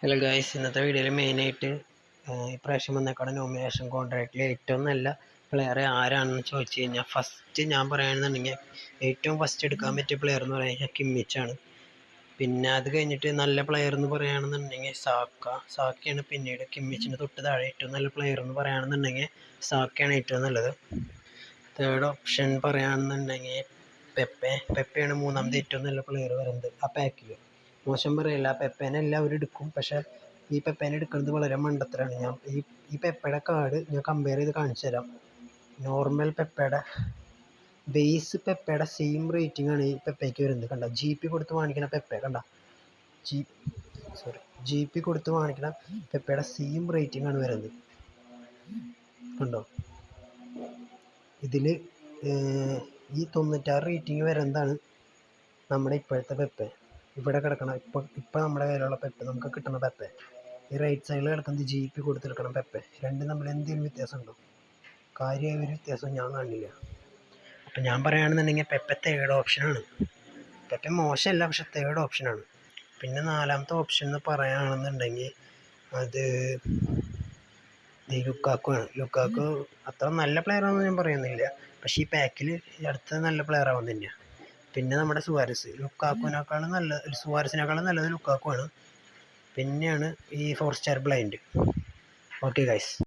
Hello guys, ഇന്നത്തെ വീഡിയോയിൽ മെയിനായിട്ട് ഇപ്രാവശ്യം വന്നേക്കാളും നോമിനേഷൻ കോൺട്രാക്റ്റിൽ ഏറ്റവും നല്ല പ്ലെയർ ആരാണെന്ന് ചോദിച്ചു കഴിഞ്ഞാൽ ഫസ്റ്റ് ഞാൻ പറയുകയാണെന്നുണ്ടെങ്കിൽ ഏറ്റവും ഫസ്റ്റ് എടുക്കാൻ പറ്റിയ പ്ലെയർ എന്ന് പറയുന്നത് കിമ്മിച്ചാണ്. പിന്നെ അത് കഴിഞ്ഞിട്ട് നല്ല പ്ലെയർ എന്ന് പറയുകയാണെന്നുണ്ടെങ്കിൽ സാക്കയാണ്. പിന്നീട് കിമ്മിച്ചിന് തൊട്ട് താഴെ ഏറ്റവും നല്ല പ്ലെയർ എന്ന് പറയുകയാണെന്നുണ്ടെങ്കിൽ സാക്കയാണ് ഏറ്റവും നല്ലത്. തേർഡ് ഓപ്ഷൻ പറയുകയാണെന്നുണ്ടെങ്കിൽ പെപ്പയാണ് മൂന്നാമത്തെ ഏറ്റവും നല്ല പ്ലെയർ വരുന്നത് ആ പാക്കിൽ. മോശം പറയില്ല, പെപ്പേനെ എല്ലാവരും എടുക്കും. പക്ഷേ ഈ പെപ്പേനെ എടുക്കുന്നത് വളരെ മണ്ടത്തരാണ്. ഞാൻ ഈ പെപ്പയുടെ കാർഡ് ഞാൻ കമ്പയർ ചെയ്ത് കാണിച്ചു തരാം. നോർമൽ പെപ്പയുടെ ബേസ് പെപ്പയുടെ സെയിം റേറ്റിംഗ് ആണ് ഈ പെപ്പയ്ക്ക് വരുന്നത്. കണ്ട, GP കൊടുത്ത് വാങ്ങിക്കുന്ന പെപ്പ കണ്ട, GP കൊടുത്ത് വാങ്ങിക്കുന്ന പെപ്പയുടെ സെയിം റേറ്റിംഗ് ആണ് വരുന്നത്. കണ്ടോ, ഇതിൽ ഈ 96 റേറ്റിംഗ് വരുന്നതാണ് നമ്മുടെ ഇപ്പോഴത്തെ പെപ്പ. ഇവിടെ കിടക്കണം ഇപ്പം നമ്മുടെ കയ്യിലുള്ള പെപ്പ, നമുക്ക് കിട്ടുന്ന പെപ്പ. ഈ റൈറ്റ് സൈഡിൽ കിടക്കുന്നത് GP കൊടുത്തെടുക്കണം പെപ്പ. രണ്ടും തമ്മിൽ എന്തെങ്കിലും വ്യത്യാസം ഉണ്ടോ? കാര്യമായ ഒരു വ്യത്യാസം ഞാൻ കാണില്ല. അപ്പം ഞാൻ പറയുകയാണെന്നുണ്ടെങ്കിൽ പെപ്പ തേർഡ് ഓപ്ഷനാണ്. പെപ്പ മോശമല്ല, പക്ഷെ തേർഡ് ഓപ്ഷനാണ്. പിന്നെ നാലാമത്തെ ഓപ്ഷൻ എന്ന് പറയുകയാണെന്നുണ്ടെങ്കിൽ അത് ലുക്കാക്കു ആണ്. ലുക്കാക്കു അത്ര നല്ല പ്ലെയറാണെന്ന് ഞാൻ പറയുന്നില്ല, പക്ഷേ ഈ പാക്കിൽ അടുത്ത നല്ല പ്ലെയർ ആവാൻ തന്നെയാണ്. പിന്നെ നമ്മുടെ സുവാരസിനേക്കാളും നല്ലത് ലുക്കാക്കു ആണ്. പിന്നെയാണ് ഈ 4 സ്റ്റാർ ബ്ലൈൻഡ്. Okay guys.